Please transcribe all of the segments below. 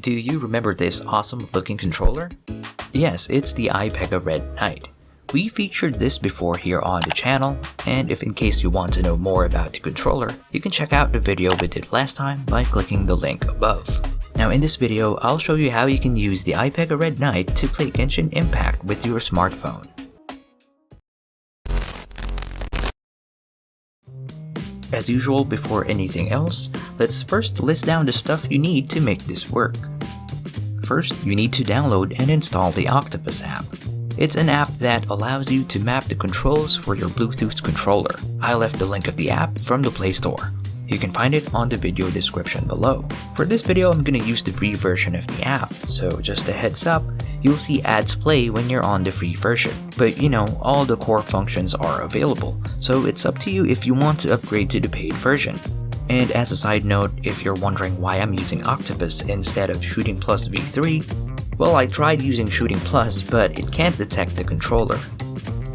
Do you remember this awesome looking controller? Yes, it's the iPega Red Knight. We featured this before here on the channel, and if in case you want to know more about the controller, you can check out the video we did last time by clicking the link above. Now in this video, I'll show you how you can use the iPega Red Knight to play Genshin Impact with your smartphone. As usual, before anything else, let's first list down the stuff you need to make this work. First, you need to download and install the Octopus App. It's an app that allows you to map the controls for your Bluetooth controller. I left the link of the app from the Play Store. You can find it on the video description below. For this video, I'm gonna use the free version of the app, so just a heads up, you'll see ads play when you're on the free version. But you know, all the core functions are available, so it's up to you if you want to upgrade to the paid version. And as a side note, if you're wondering why I'm using Octopus instead of Shooting Plus V3, well, I tried using Shooting Plus, but it can't detect the controller.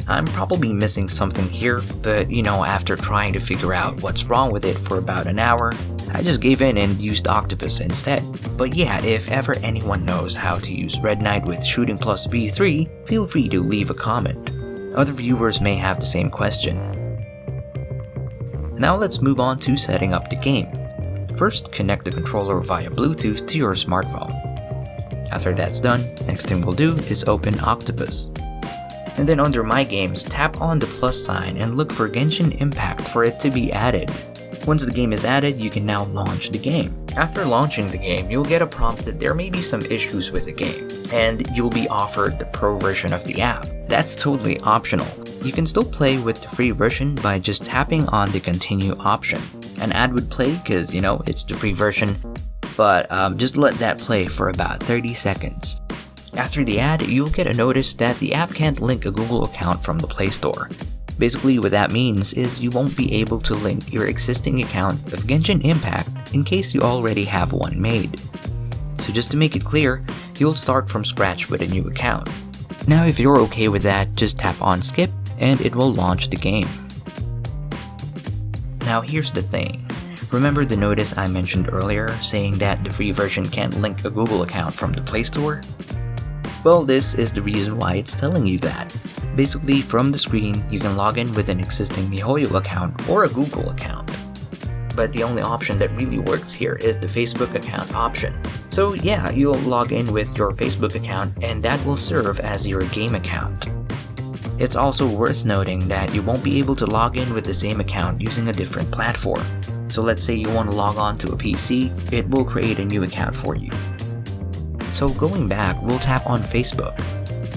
I'm probably missing something here, but you know, after trying to figure out what's wrong with it for about an hour, I just gave in and used Octopus instead. But yeah, if ever anyone knows how to use Red Knight with Shooting Plus V3, feel free to leave a comment. Other viewers may have the same question. Now let's move on to setting up the game. First, connect the controller via Bluetooth to your smartphone. After that's done, next thing we'll do is open Octopus. And then under My Games, tap on the plus sign and look for Genshin Impact for it to be added. Once the game is added, you can now launch the game. After launching the game, you'll get a prompt that there may be some issues with the game, and you'll be offered the pro version of the app. That's totally optional. You can still play with the free version by just tapping on the continue option. An ad would play because, you know, it's the free version, but just let that play for about 30 seconds. After the ad, you'll get a notice that the app can't link a Google account from the Play Store. Basically what that means is you won't be able to link your existing account of Genshin Impact in case you already have one made. So just to make it clear, you'll start from scratch with a new account. Now if you're okay with that, just tap on skip and it will launch the game. Now here's the thing. Remember the notice I mentioned earlier saying that the free version can't link a Google account from the Play Store? Well, this is the reason why it's telling you that. Basically, from the screen, you can log in with an existing MiHoYo account or a Google account. But the only option that really works here is the Facebook account option. So yeah, you'll log in with your Facebook account and that will serve as your game account. It's also worth noting that you won't be able to log in with the same account using a different platform. So let's say you want to log on to a PC, it will create a new account for you. So going back, we'll tap on Facebook,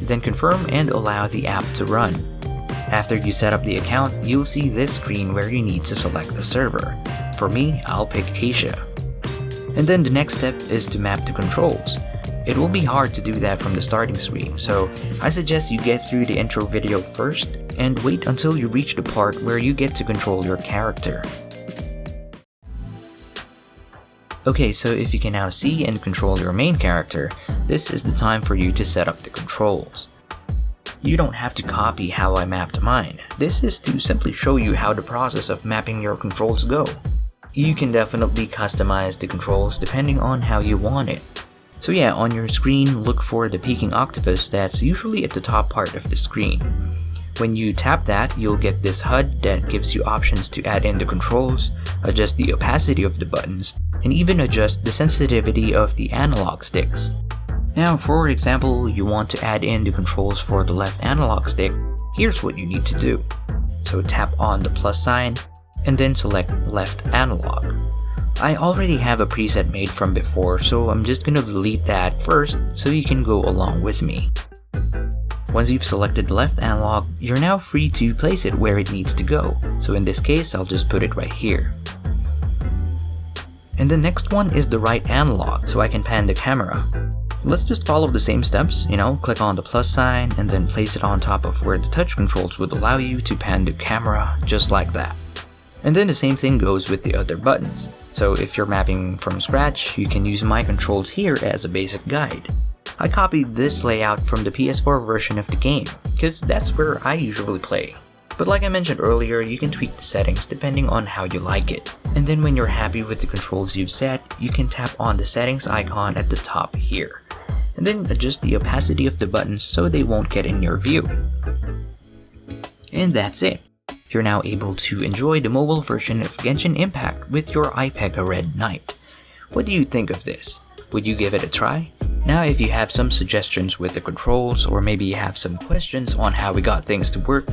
then confirm and allow the app to run. After you set up the account, you'll see this screen where you need to select the server. For me, I'll pick Asia. And then the next step is to map the controls. It will be hard to do that from the starting screen, so I suggest you get through the intro video first and wait until you reach the part where you get to control your character. Okay, so if you can now see and control your main character, this is the time for you to set up the controls. You don't have to copy how I mapped mine. This is to simply show you how the process of mapping your controls go. You can definitely customize the controls depending on how you want it. So yeah, on your screen, look for the peeking octopus that's usually at the top part of the screen. When you tap that, you'll get this HUD that gives you options to add in the controls, adjust the opacity of the buttons, and even adjust the sensitivity of the analog sticks. Now, for example, you want to add in the controls for the left analog stick, here's what you need to do. So tap on the plus sign, and then select left analog. I already have a preset made from before, so I'm just gonna delete that first so you can go along with me. Once you've selected left analog, you're now free to place it where it needs to go. So in this case, I'll just put it right here. And the next one is the right analog, so I can pan the camera. Let's just follow the same steps, you know, click on the plus sign and then place it on top of where the touch controls would allow you to pan the camera, just like that. And then the same thing goes with the other buttons. So if you're mapping from scratch, you can use my controls here as a basic guide. I copied this layout from the PS4 version of the game, because that's where I usually play. But like I mentioned earlier, you can tweak the settings depending on how you like it. And then when you're happy with the controls you've set, you can tap on the settings icon at the top here. And then adjust the opacity of the buttons so they won't get in your view. And that's it. You're now able to enjoy the mobile version of Genshin Impact with your iPega Red Knight. What do you think of this? Would you give it a try? Now if you have some suggestions with the controls, or maybe you have some questions on how we got things to work,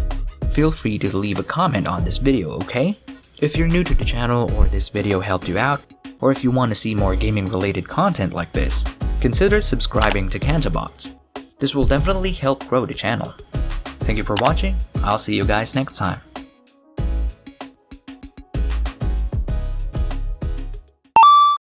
feel free to leave a comment on this video, okay? If you're new to the channel or this video helped you out, or if you want to see more gaming related content like this, consider subscribing to Cantabots. This will definitely help grow the channel. Thank you for watching, I'll see you guys next time.